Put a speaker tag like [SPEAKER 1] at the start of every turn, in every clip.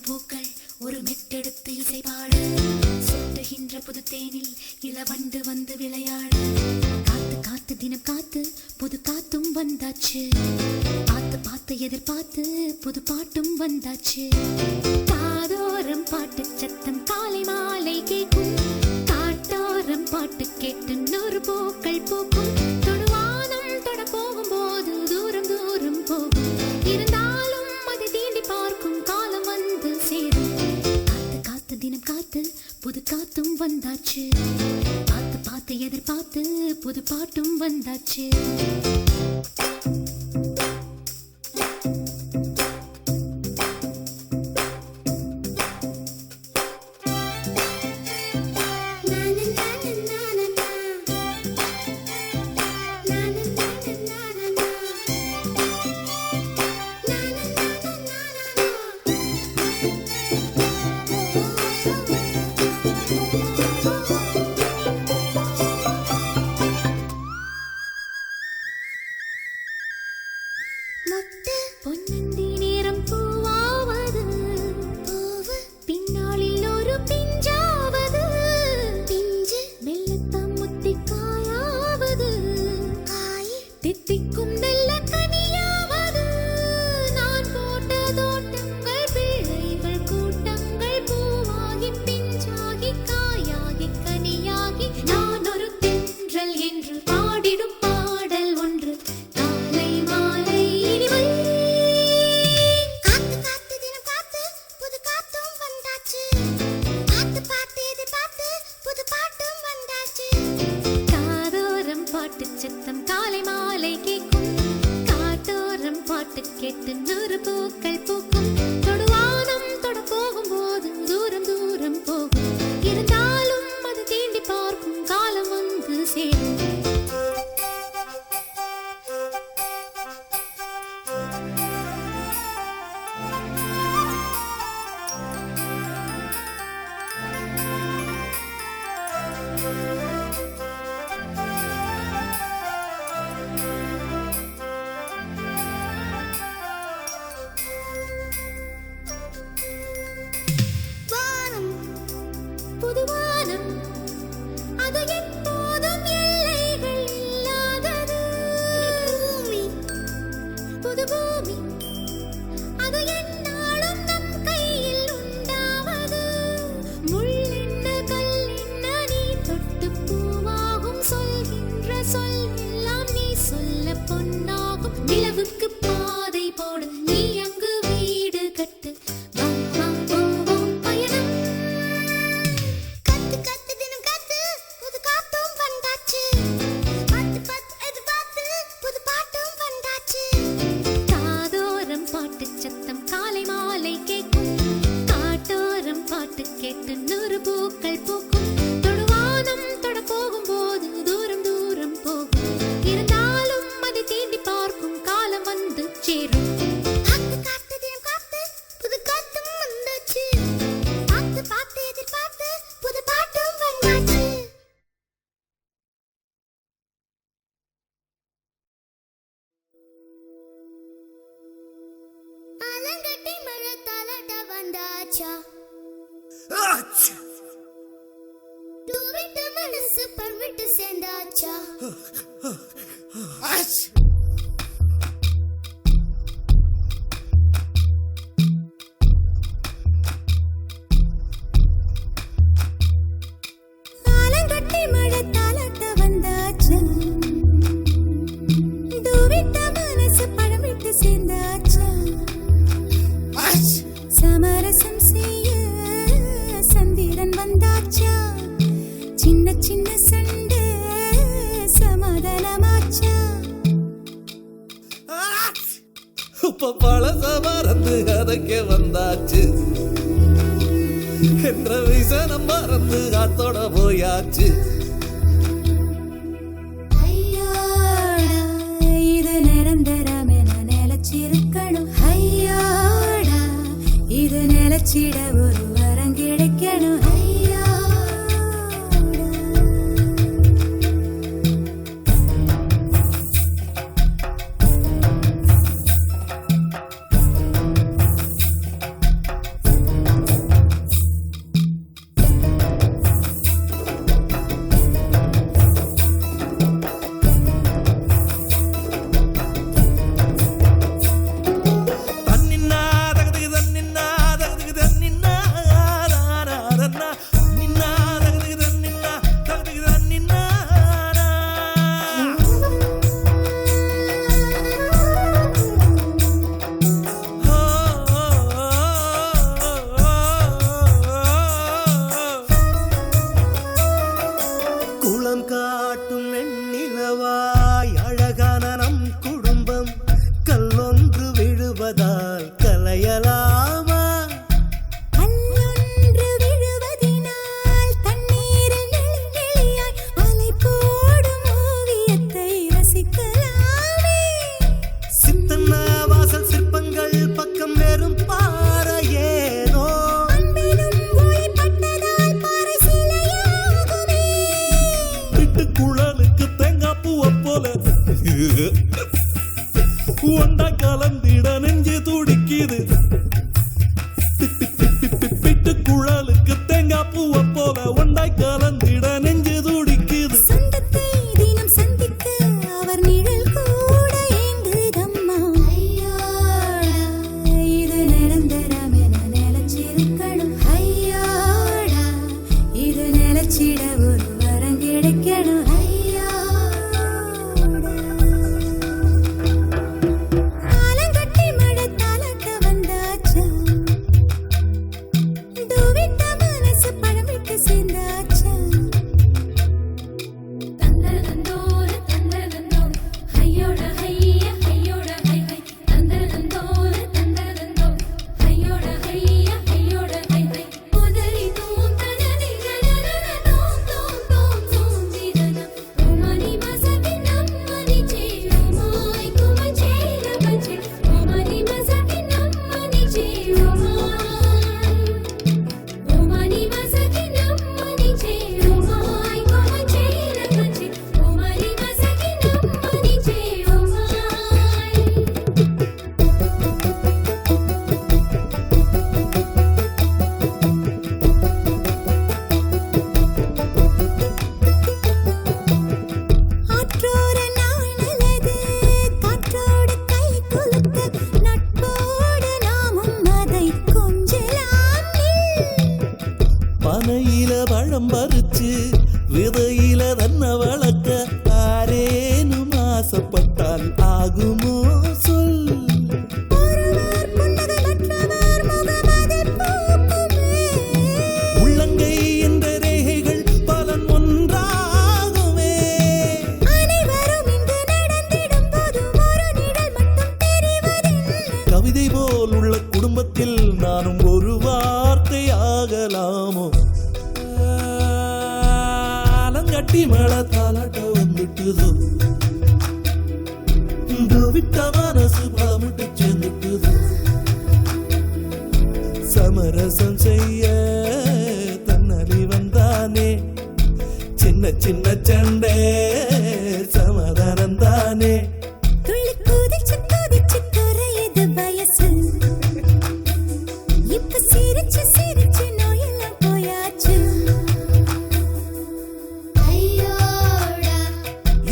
[SPEAKER 1] பூக்கள் ஒரு மெட்டெடுத்து இசைபாடு, சுட்டுகின்ற புது தேனில் இளவண்டு வந்து விளையாடு. காத்து காத்து தினம் காத்து புது காத்தும் வந்தாச்சு, பார்த்து பார்த்து எதிர்பார்த்து புது பாட்டும் வந்தாச்சு. காதோரம் பாட்டு சத்தம் காலை மாலை கேட்கும், காட்டோரம் பாட்டு கேட்டு நூறு பூக்கள் பூக்கும். தொடுவானம் தொட போகும்போது தூரம் தூரம் போகும், இருந்தாலும் அதை தீண்டி பார்க்கும் காலம் வந்து சேரும். காத்து காத்து தினம் காத்து புது காத்தும் வந்தாச்சு, பார்த்து பார்த்து எதிர்பார்த்து புது பாட்டும் வந்தாச்சு. பொன்னந்தி நேரம் பூவாவது, பூவு பின்னாளில் ஒரு பிஞ்சாவது, பிஞ்சு மெல்லத்தாம் முத்தி காயாவது, காய் தித்திக்கும் நல்ல கனியாவது. நான் போட்ட தோட்டங்கள் பிள்ளைகள் கூட்டங்கள் பூவாகி பிஞ்சாகி காயாகி கனியாகி, நான் ஒரு தென்றல் என்று பாடிடும் பாடல் ஒன்று காலை மாலை இனிமை. பாட்டு சத்தம் காலை மாலை கேட்கும், காட்டோரம் பாட்டு கேட்டு நூறு பூக்கள் பூக்கும். தொடுவானம் தொட போகும்போது தூரம் தூரம் போகும், இருந்தாலும் அது தீண்டி பார்க்கும் காலம் வந்து சேரும். புதுவானம் அது எப்போதும் எல்லைகள் இல்லாதது, பூமி புது பூமி அது எந்நாளும் நம் கையில் உண்டாவது. முள்ளென்ன கல்லென்ன நீ தொட்டு பூவாகும், சொல்கின்ற சொல் எல்லாம் நீ சொல்ல பொன்னாகும். நிலவுக்கு பாதை போடு, நீ அங்கு வீடு கட்டு, சத்தம் காலை மாலை கேட்கும், காட்டோரம் பாட்டு கேட்டு நூறு பூக்கள் பூக்கும். தொடுவானம் தொட போகும்போது தூரம் தூரம் போகும், இருந்தாலும் அதை தீண்டி பார்க்கும் காலம் வந்து சேரும். காத்து காத்து தினம் காத்து புது காத்தும் வந்தாச்சு, பார்த்து பார்த்து எதிர்பார்த்து புது பாட்டும் வந்தாச்சு. ஆலங்கட்டி மழை தாலாட்ட வந்தாச்சா, தூவிட்டு மனசு பர்விட்டு சேர்ந்தாச்சா. ஆலங்கட்டி மழை தாலாட்ட வந்தாச்சா, தூவிட்ட மனசு பழமிட்டு சேர்ந்தாச்சா. சமரசம் செய்ய சந்திரன் வந்தாச்சா, சின்ன சின்ன சண்டை சமாதானமாச்சா.
[SPEAKER 2] இப்ப பழச மறந்து கதைக்க வந்தாச்சு, என்ற விசனம் மறந்து காத்தோட போயாச்சு.
[SPEAKER 1] ஐயோடா இது நிரந்தரம் என நிலச்சிருக்கணும், ஐயோடா இது நிலச்சிட ஒரு வரம் கிடைக்கணும்.
[SPEAKER 2] கவிதை போல் உள்ள குடும்பத்தில் நானும் ஒரு வார்த்தை ஆகலாமோ? ஆலங்கட்டி மேல தாலாட்ட வந்துட்டுதோ, விட்ட மனசு பலமிட்டு சேர்ந்துட்டுதோ, சமரசம் செய்ய தன்னடி வந்தானே, சின்ன சின்ன சண்டை சமாதானம் தானே.
[SPEAKER 1] துள்ளி குதிச்சு குதிச்சு குறையுது வயசு, இப்ப சிரிச்சு சிரிச்சு நோயெல்லாம் போயாச்சு. ஐயோடா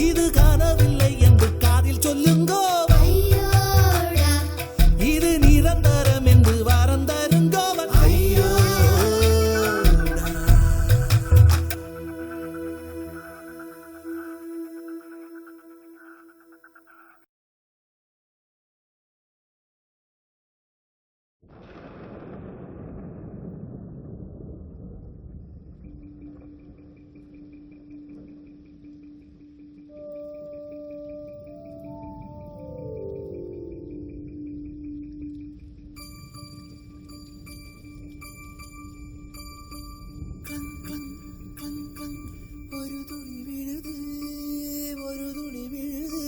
[SPEAKER 2] இது காணவில்லை என்று காதில் சொல்லுங்கோ,
[SPEAKER 1] ஐயோடா
[SPEAKER 2] இது நிரந்தரம் என்று வாரம் தருங்கோ. ஐயோ ஒரு துளி விழுது, ஒரு துளி விழுது,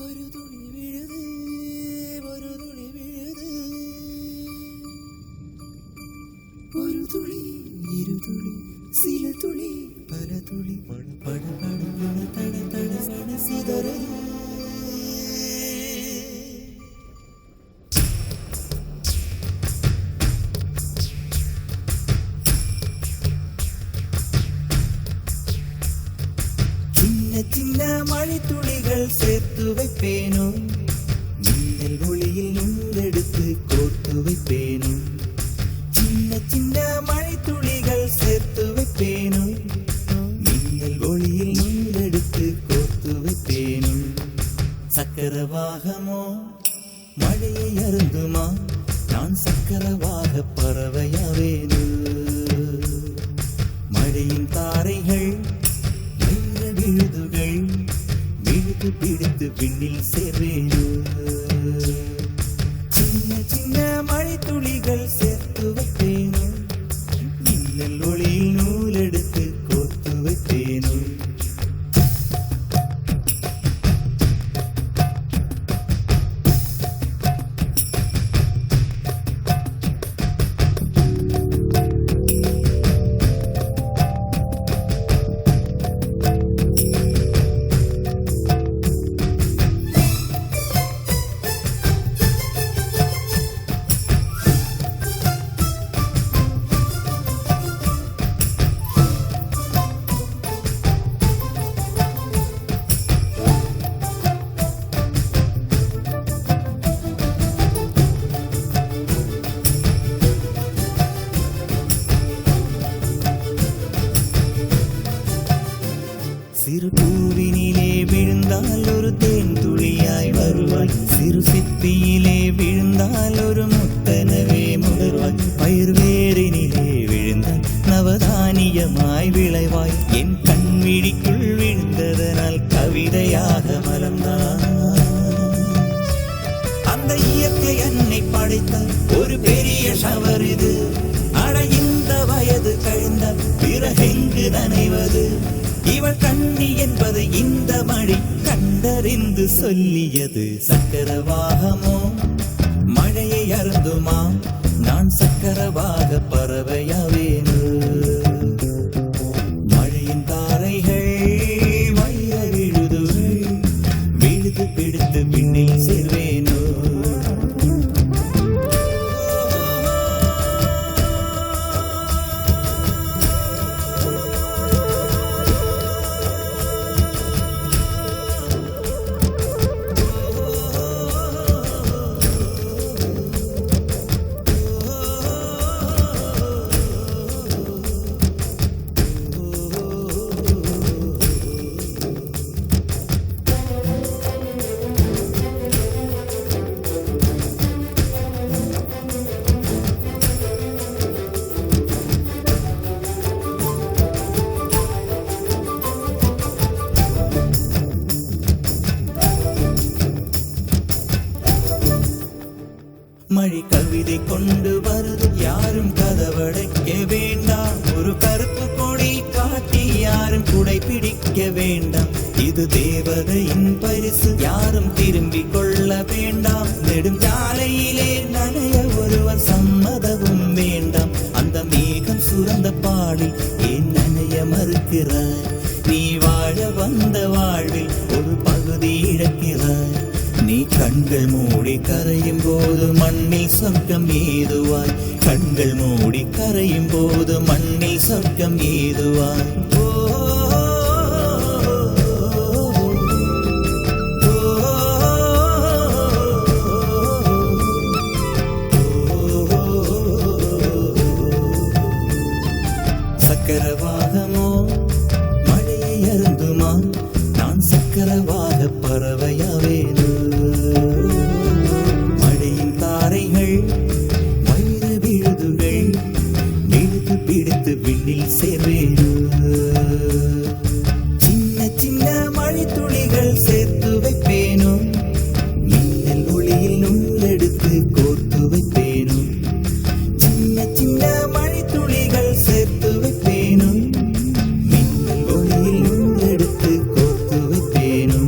[SPEAKER 2] ஒரு துளி விழுது, ஒரு துளி விழுது, ஒரு துளி, இரு துளி, சில துளி, பல துளி, பட பட பட பட தட தட சட சிதறது. சின்ன மழை துளிகள் சேர்த்து வைப்பேனோ, மின்னல் ஒளியில் நூலெடுத்து கோர்த்து வைப்பேனோ. சின்ன சின்ன மழை துளிகள் சேர்த்து வைப்பேனோ, மின்னல் ஒளியில் நூலெடுத்து கோர்த்து வைப்பேனோ. சக்கரவாகமோ மழையை அருந்துமா, நான் சக்கரவாக பறவையாவேனோ. மழையின் தாரைகள் விழுதுகள் விழுது பிடித்து விண்ணில் சேர்வேனோ. சின்ன சின்ன மழை துளிகள் சேர்த்து வைப்பேனோ, மின்னல் ஒளியில் நூலெடுத்து கோர்த்து வைப்பேனோ. சிறு பூவினிலே விழுந்தால் ஒரு தேன் துளியாய் வருவாய், சிறு சிப்பியிலே விழுந்தால் ஒரு முத்தனவே முடர்வாய், பயிர் வேரினிலே விழுந்தால் நவதானியமாய் விளைவாய். என் கண்விழிக்குள் விழுந்ததனால் கவிதையாக மலர்ந்தான். அந்த இயற்கை என்னை படைத்தால் ஒரு பெரிய ஷவர் இது. அட இந்த வயது கழிந்தால் பிறகெங்கு நனைவது? இவள் கண்ணி என்பது இந்த மழை கண்டறிந்து சொல்லியது. சக்கரவாகமோ மழையை அருந்துமா, நான் சக்கரவாக பறவையாவேனோ. மழையின் தாரைகள் வைர விழுதுகள் விழுது பிடித்து பின்னில் சேர்வேனோ. மழை கவிதை கொண்டு வருது, யாரும் கதவடைக்க வேண்டாம். ஒரு கருப்பு கொடி காட்டி யாரும் குடை பிடிக்க வேண்டாம். இது தேவதையின் பரிசு, யாரும் திரும்பிக் கொள்ள வேண்டாம். நெடும் சாலையிலே நனைய ஒருவர் சம்மதமும் வேண்டாம். அந்த மேகம் சுரந்த பாடில் ஏன் நனைய மறுக்கிறாய்? நீ வாழ வந்த வாழ்வில் ஒரு பகுதி இழக்கிறாய். நீ கண்கள் மூடி கரையும் போது மண்ணில் சொர்க்கம் ஏதுவாய். கண்கள் மூடி கரையும் போது மண்ணில் சொர்க்கம் ஏதுவாய். ஓ, சக்கரவாகமோ மழையை அருந்துமா? நான் சக்கரவாக பறவையாவேனோ? மழையின் தாரைகள் வைர விழுதுகள் விழுது பிடித்து விண்ணில் சேர்வேனோ? சின்ன சின்ன மழை துளிகள் சேர்த்து வைப்பேனோ? மின்னல் ஒளியில் நூலெடுத்து கோர்த்து வைப்பேனோ? சின்ன சின்ன மழை துளிகள் சேர்த்து வைப்பேனோ? மின்னல் ஒளியில் நூலெடுத்து கோர்த்து வைப்பேனோ?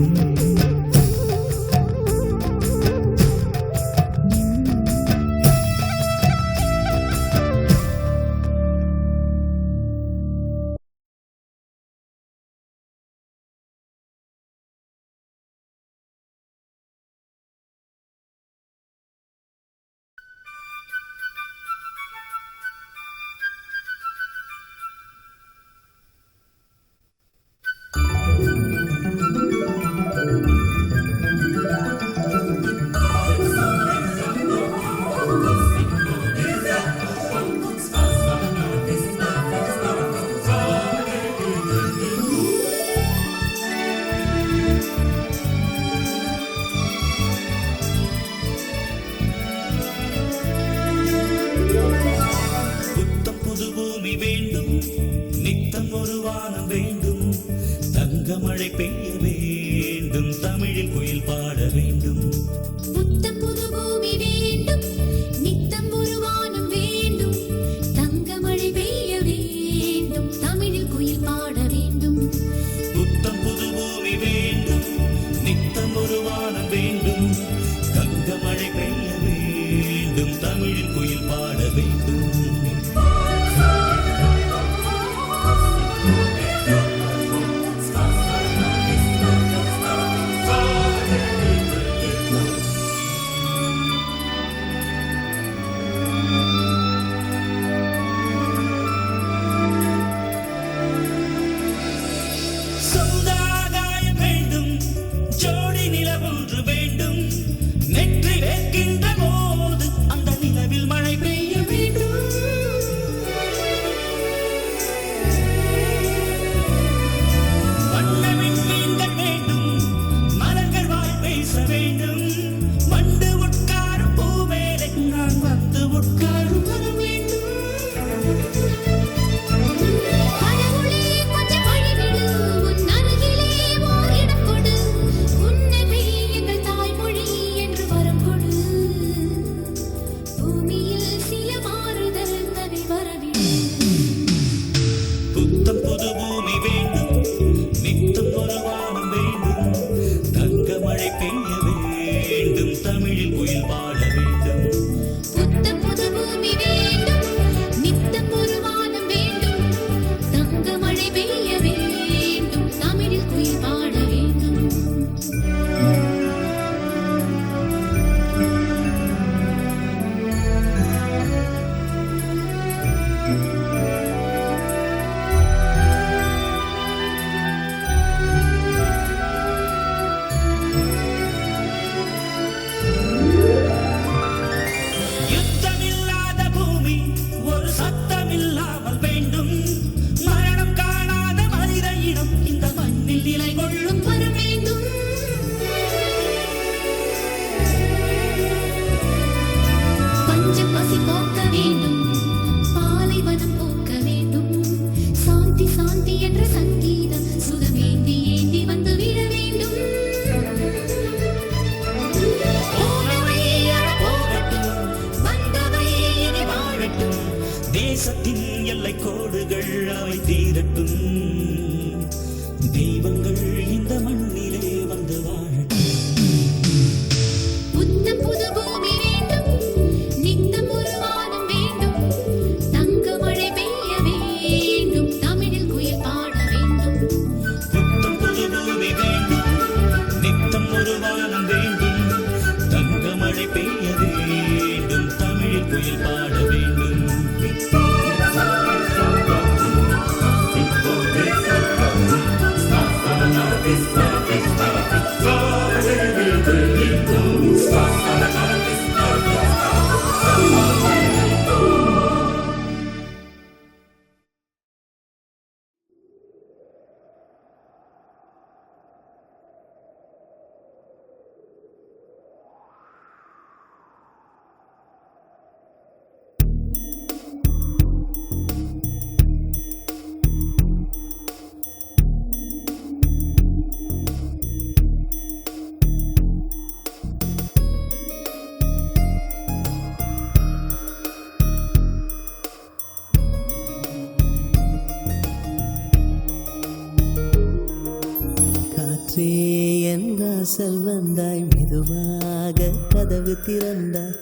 [SPEAKER 2] எல்லை கோடுகள் அவை தீரட்டும். தெய்வங்கள் இந்த மண்ணிலே வந்து வாழட்டும்.
[SPEAKER 1] புத்தம் புது பூமி வேண்டும், நித்தம் ஒரு வானம் வேண்டும், தங்க மழை பெய்ய வேண்டும், தமிழில் குயில் பாட வேண்டும்.
[SPEAKER 2] புத்தம் புது பூமி வேண்டும், நித்தம் ஒரு வானம் வேண்டும், தங்க மழை பெய்ய வேண்டும், தமிழில் குயில் பாட வேண்டும்.
[SPEAKER 3] காற்றே என் வாசல் வந்தாய், மெதுவாக கதவு திறந்தாய்.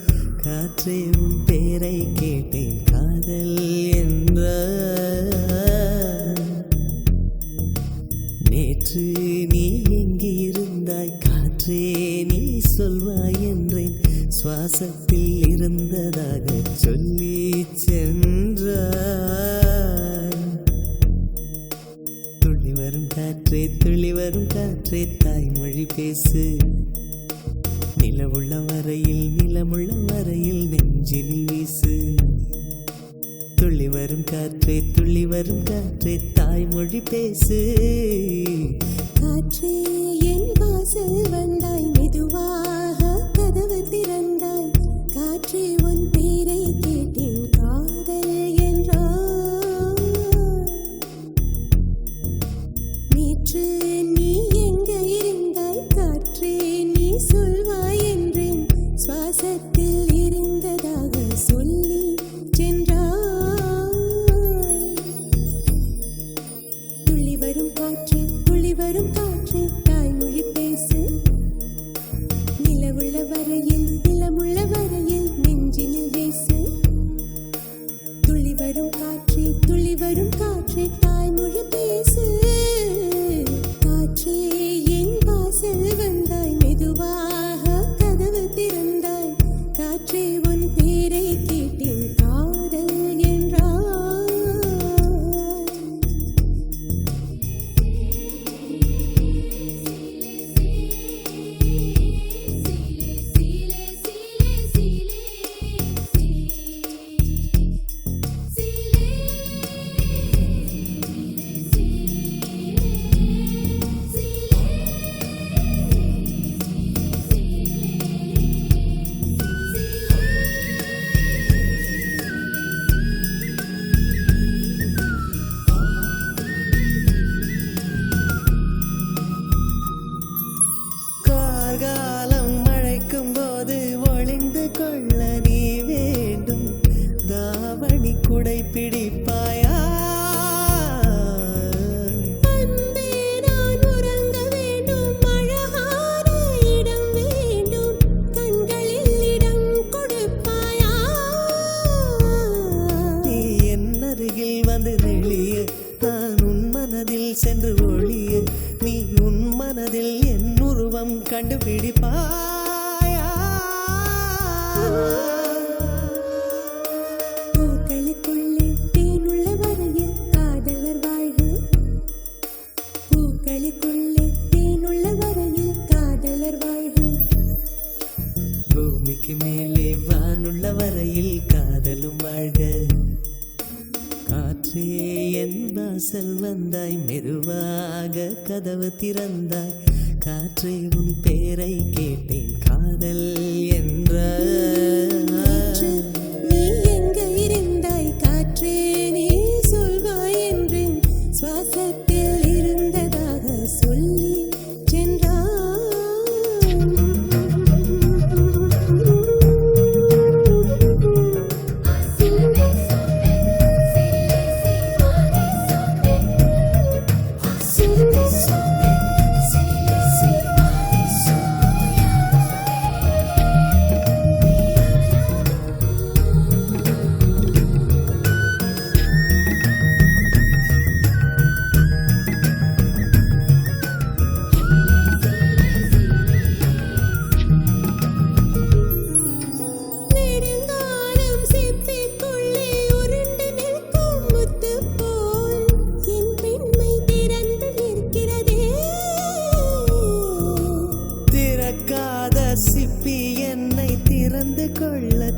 [SPEAKER 3] காற்றே உன் பேரை கேட்டேன், காதல் என்ற. நேற்று நீ எங்கே இருந்தாய், காற்றே நீ சொல்வாய் என்றேன். சுவாசத்தில் இருந்ததாக சொல்லி சென்றாய். துள்ளி வரும் காற்றே, துள்ளி வரும் காற்றே, தாய்மொழி பேசு. நிலவுள்ள வரையில், நிலமுள்ள வரையில் நெஞ்சினில் வீசு. துள்ளி வரும் காற்றே, துள்ளி வரும் காற்றே, தாய்மொழி பேசு.
[SPEAKER 4] காற்றே என் வாசல் வந்தாய், மெதுவாக கதவு திறந்தாய். காற்றே உன் பேரை கேட்டேன், காதல் என்றாய். நேற்று நீ எங்க இருந்தாய், காற்றே நீ சொல்வாய் என்றேன். சுவாசத்தில் இருந்ததாக சொல்லி சென்றாய். துள்ளி வரும் காற்றே, துள்ளி வரும் காற்றே, தாய்மொழி பேசு. நிலவுள்ள வரையில், நிலமுள்ள வரையில் நெஞ்சினில் வீசு. துள்ளி வரும் காற்றே, துள்ளி வரும் காற்றே, தாய்மொழி பேசு. காற்றே என் வாசல் வந்தாய், மெதுவாக கதவு திறந்தாய். காற்றே உன் பேரை கேட்டேன், காதல் என்றாய்.
[SPEAKER 3] கார்காலம் மழைக்கும் போது ஒளிந்து கொள்ள நீ வேண்டும். தாவணி குடை பிடிப்பாயா?
[SPEAKER 4] அன்பே நான் உறங்க வேண்டும், அழகான இடம் வேண்டும், கண்களில் இடம் கொடுப்பாயா?
[SPEAKER 3] நீ என் அருகில் வந்து நெளிய, நான் உன் மனதில் சென்று ஒளிய. நீ உன் மனதில் என் உருவம் கண்டுபிடிப்பாயா?
[SPEAKER 4] பூக்களுக்குள்ளே தேனுள்ள வரையில் காதலர் வாழ்க. பூக்களுக்குள்ளே தேனுள்ள வரையில் காதலர் வாழ்க.
[SPEAKER 3] பூமிக்கு மேலே வானுள்ள வரையில் காதலும் வாழ்க. காற்றே என் வாசல் வந்தாய், மெதுவாக கதவு திறந்தாய். காற்றே உன் பேரை கேட்டேன், காதல் என்ற.
[SPEAKER 4] நேற்று நீ எங்க இருந்தாய், காற்றே நீ சொல்வாய் என்றேன். சுவாசத்தில் இருந்ததாக சொல்லி சென்றாய்.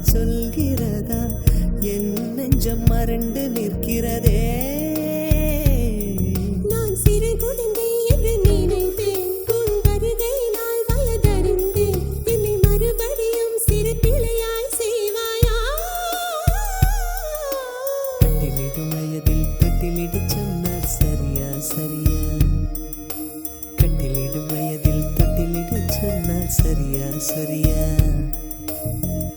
[SPEAKER 3] சொல்கிறதா என் நெஞ்சம் மறண்டு நிற்கிறதே
[SPEAKER 4] நான் சிறு குழந்தை என்று நினைத்தேன் உன் வருகை நாள் வயதறிந்தேன் என்னை மறுபடியும் சிறு பிள்ளையாய் செய்வாயா
[SPEAKER 3] கட்டிலிடும் வயதில் தொட்டிலிட சொன்னால் சரியா சரியா கட்டிலிடும் வயதில் தொட்டிலிட சொன்னால் சரியா சரியா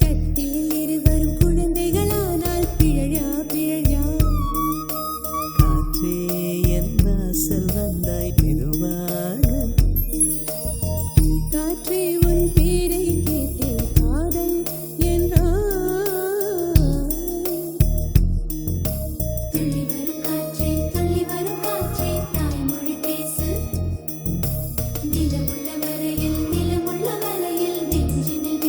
[SPEAKER 4] கட்டிலில் இருவரும் குழந்தைகளானால் பிழையா பிழையா
[SPEAKER 3] காற்றே என் வாசல் வந்தாய் மெதுவாக
[SPEAKER 4] காற்றே உன் பேரை கேட்டேன் காதல் என்றாய்
[SPEAKER 1] துள்ளி வரும் காற்றே தாய்மொழி பேசு நிலமுள்ள வரையில் நெஞ்சினில்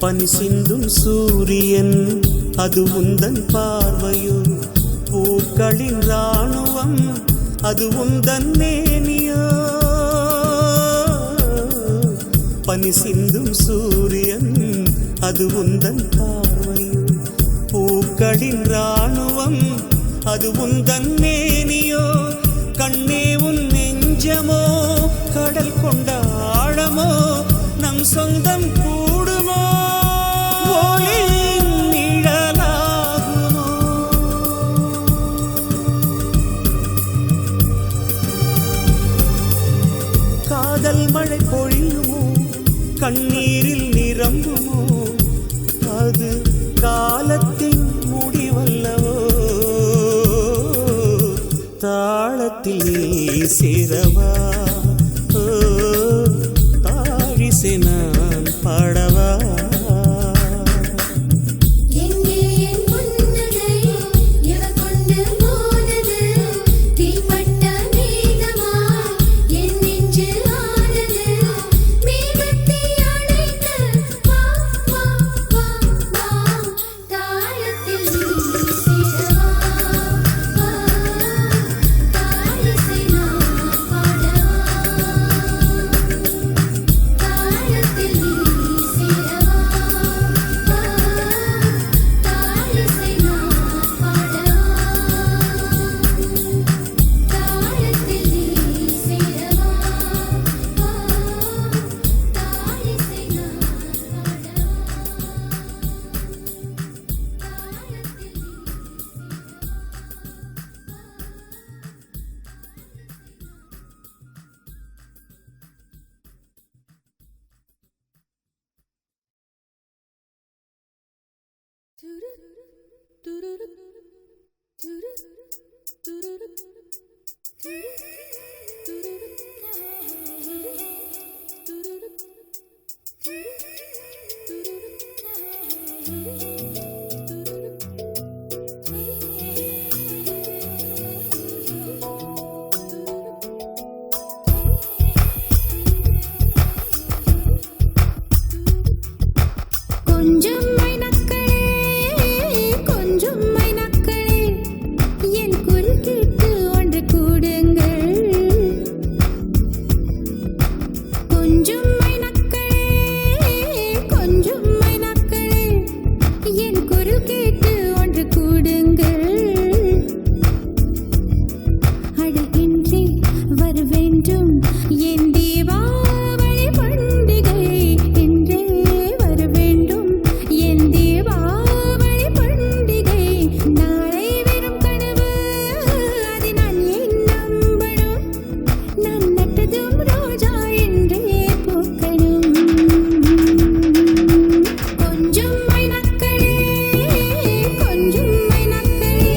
[SPEAKER 3] பனி சிந்தும் சூரியன் அது உந்தன் பார்வையோ, பூக்களின் ராணுவம் அது உந்தன் மேனியோ. பனி சிந்தும் சூரியன் அது உந்தன் பார்வையோ, பூக்களின் ராணுவம் அது உந்தன் மேனியோ. கண்ணே உன் நெஞ்சமோ கடல் கொண்ட ஆழமோ, நம் சொந்தம் கூடுமோ ஒளியின் நிழலாகுமோ. காதல் மழை பொழியுமோ, கண்ணீரில் நிரம்புமோ, அது காலத்தின் முடிவல்லவோ. தாளத்தில் சேரவா, தாழிசை நான் பாடவா.
[SPEAKER 1] கொஞ்சம் மைனக்களே, கொஞ்சம் மைனக்களே, என் குரல் கேட்டு ஒன்று கூடுங்கள். கொஞ்சம் மைனக்களே, கொஞ்சம் மைனக்களே, என் குரல் கேட்டு ஒன்று கூடுங்கள். அழகின்றே வர வேண்டும் என் தீபாவளி பண்டிகை என்றே வர வேண்டும் என் தீபாவளி பண்டிகை. நாளை வெறும் கனவு அதை நான் ஏன் நம்பணும், நான் நட்டதும் ரோஜா என்றே பூக்கணும். கொஞ்சம் மைனக்களே, கொஞ்சம் மைனக்களே.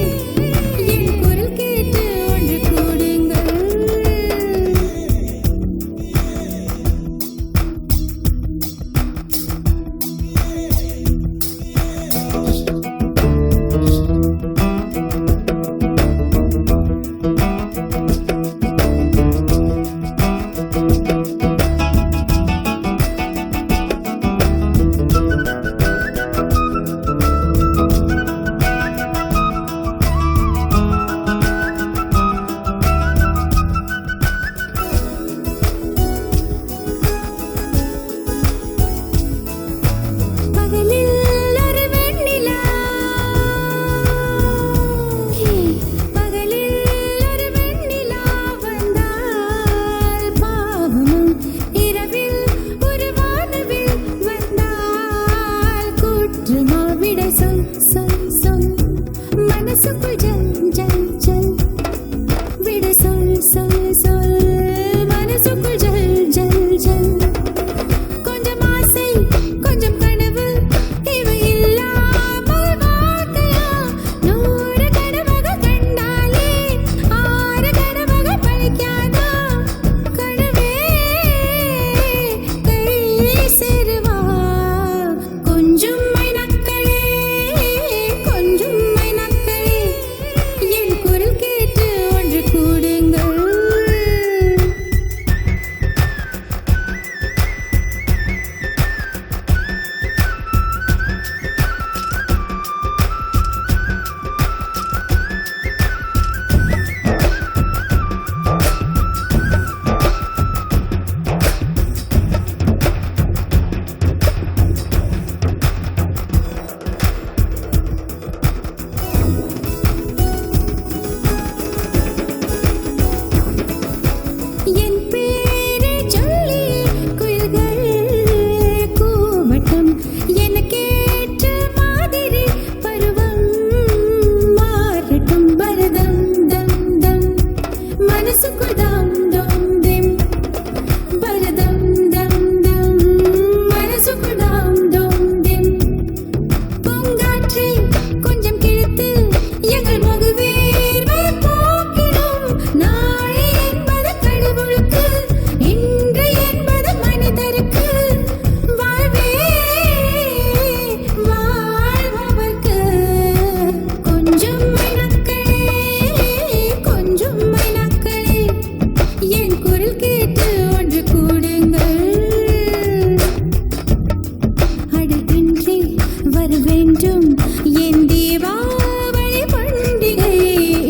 [SPEAKER 4] வேண்டும் என் தீபாவளி பண்டிகை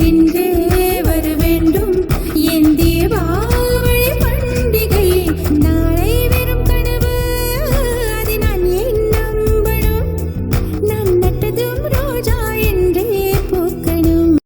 [SPEAKER 4] இன்றே வர வேண்டும் என் தீபாவளி பண்டிகை நாளை வெறும் கனவு அதை நான் ஏன் நம்பணும் நான் நட்டதும் ரோஜா என்றே பூக்கணும்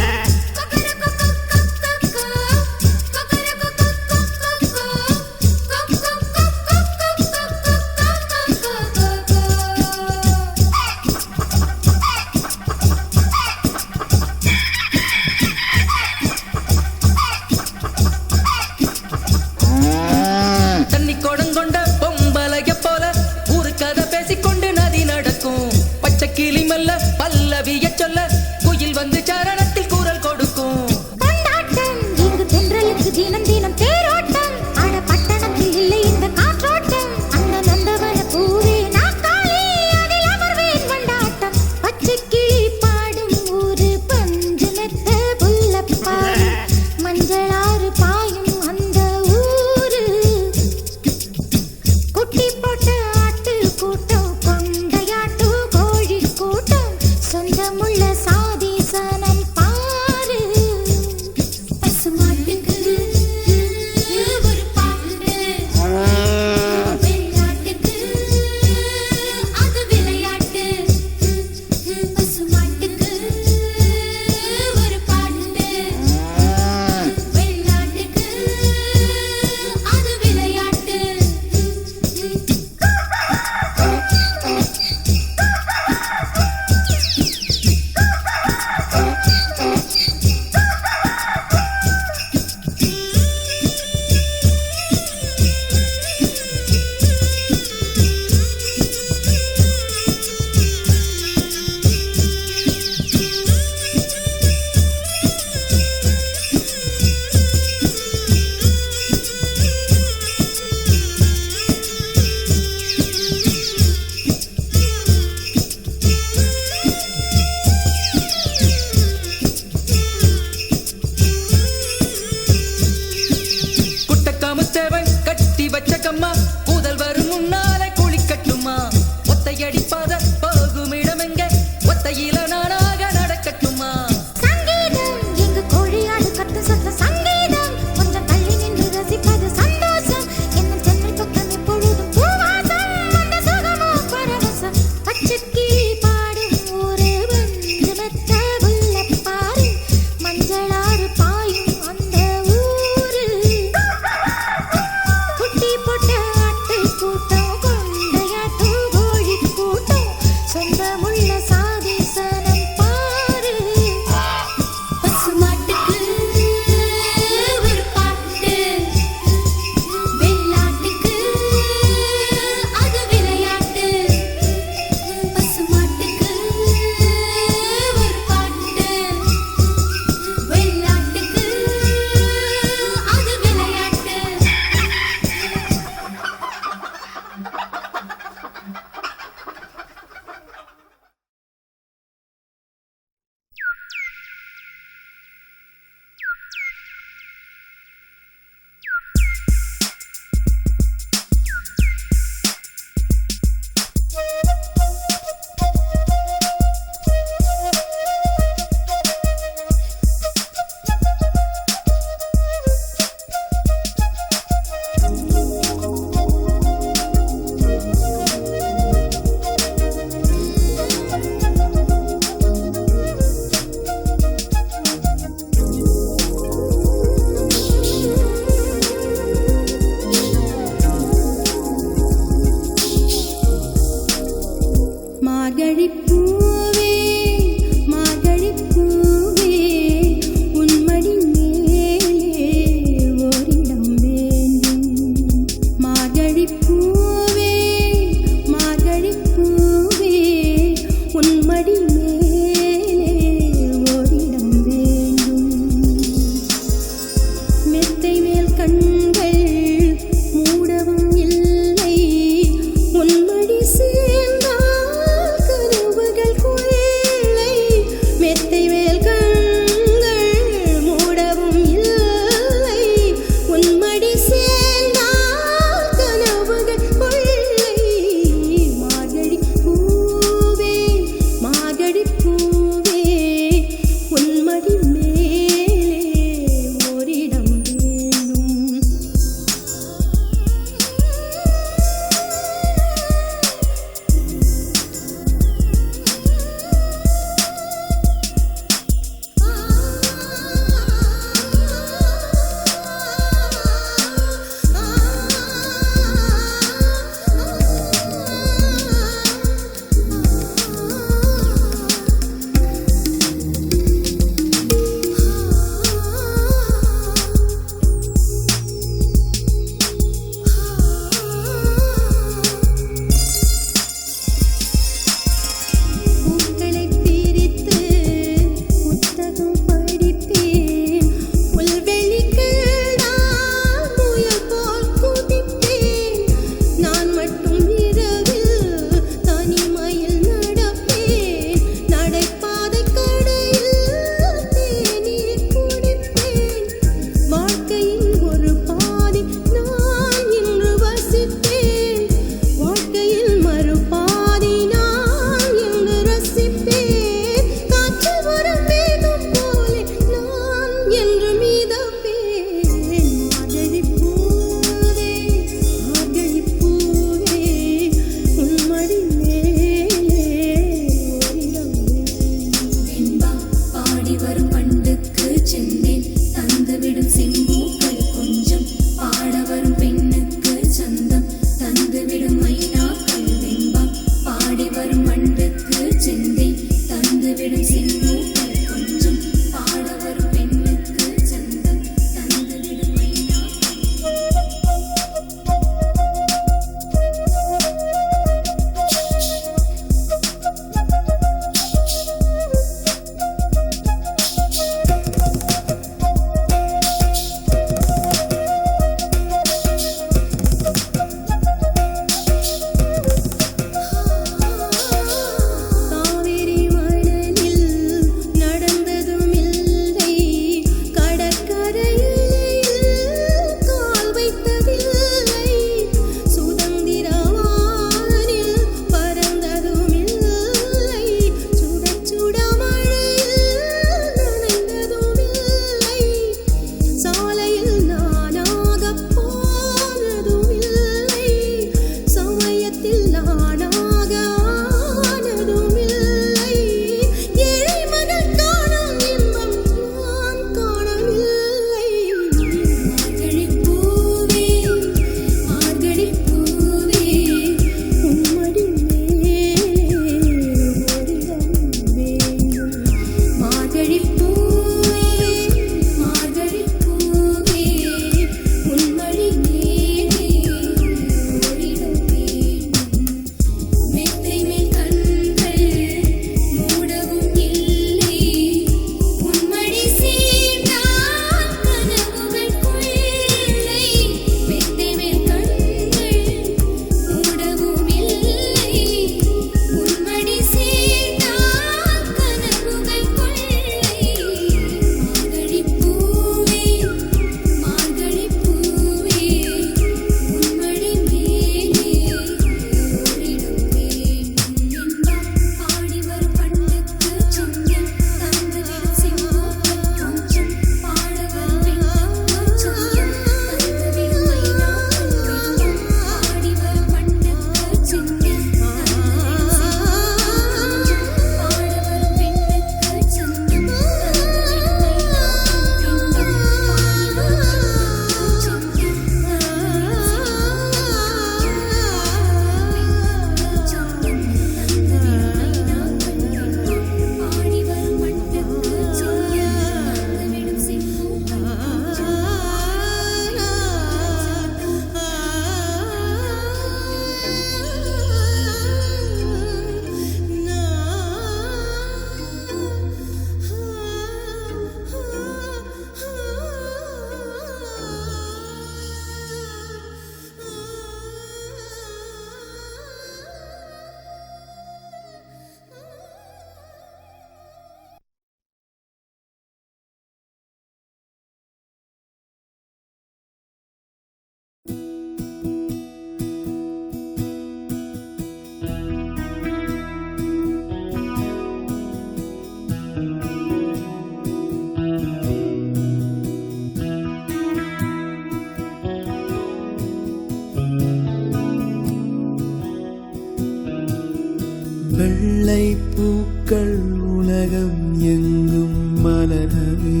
[SPEAKER 3] வெள்ளை பூக்கள் உலகம் எங்கும் மலரவே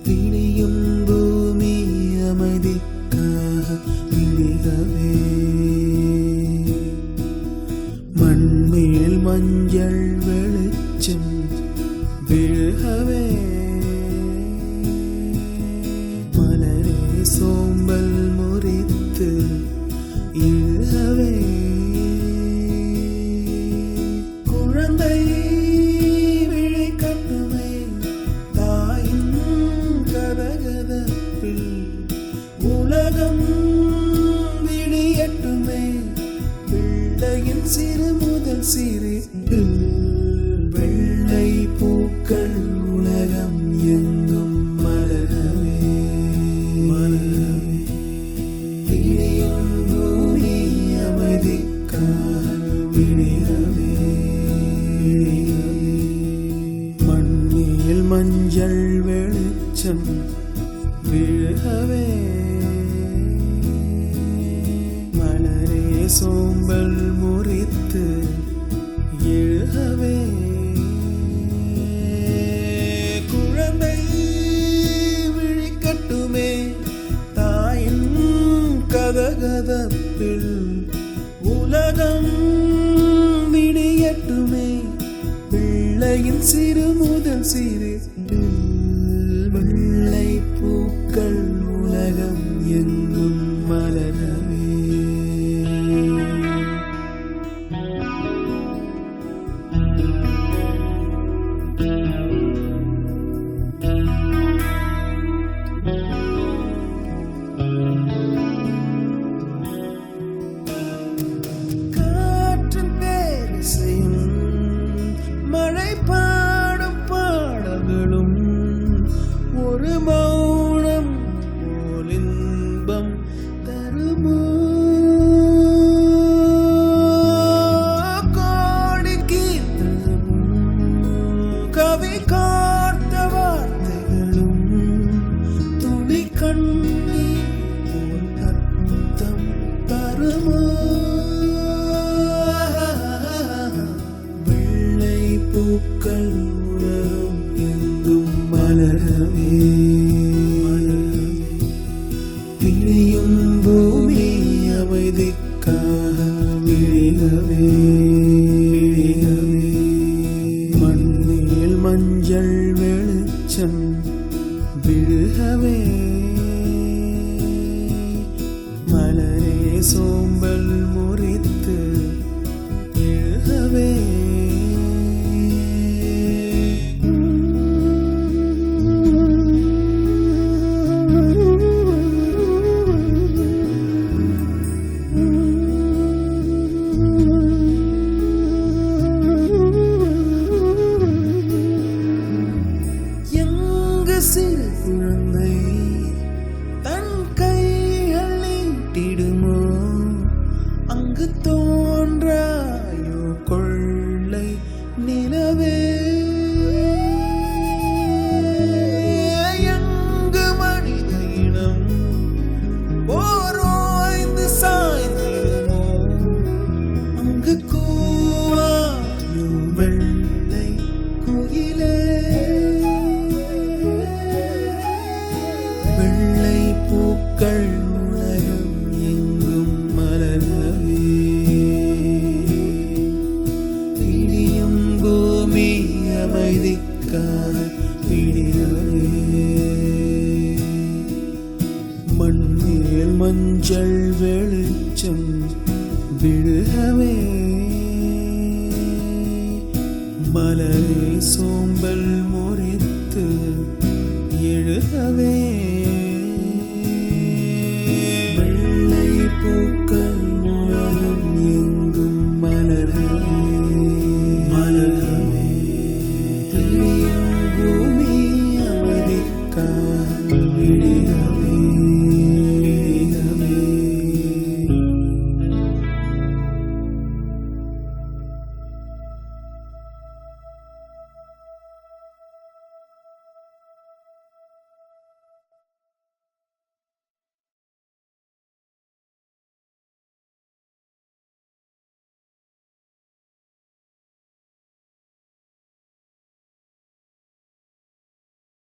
[SPEAKER 3] விடியும் பூமி அமைதிக்காக விழிகவே மண்மேல் மஞ்சள் வெளிச்சம் விழுகவே மலரே சோம்பல் முறித்து இழுகவே குழந்தை விழி கட்டுமே தாயின் கதகதப்பில் உலகம் விடியட்டுமே பிள்ளையின் சிறு முதல் சிரிப்பில் வெள்ளை பூக்கள் உலகம் எங்கும் மலரவே மலரவே விடியும் பூமி அமைதிக்காக விடியவே மண்ணில் மஞ்சள் வெளிச்சம் விழுகவே மலரே சோம்பல் முறித்து எழுகவே குழந்தை விழிக்கட்டுமே தாயின் கதகதப்பில் உலகம் விடியட்டுமே பிள்ளையின் சிறு முதல் சிறு வெள்ளை பூக்கள் உலகம் எங்கும் மலரவே காற்றின் பேரிசையும் மழை பாடும் பாடல்களும் ஒரு மௌனம் போல் இன்பம் தருமோ கோடி கீர்த்தனமும் கவி காத்த வார்த்தைகளும் துளி கண்ணீர் போல் அர்த்தம் தருமோ வெள்ளை பூக்கள் உலகம் எங்கும் மலரவே விடியும் பூமி அமைதிக்காக விழிகவே மண்ணில் மஞ்சள் வெளிச்சம் விழுகவே மலரே சோம்பல் முறித்து எழுகவே எங்கு சிறு குழந்தை தன் கைகள் நீட்டிடுமோ அங்கு தோன்றாயோ கொள்ளை நிலவே எங்கு மனித இனம் ஓரோய்ந்து சாய்ந்திடுமோ அங்கு கூவாயோ வெள்ளை குயிலே வெள்ளை பூக்கள் உலகம் எங்கும் மலரவே விடியும் பூமி அமைதிக்காக விடியவே மண்ணில் மஞ்சள் வெளிச்சம் விழுகவே மலரே சோம்பல் முறித்து எழுகவே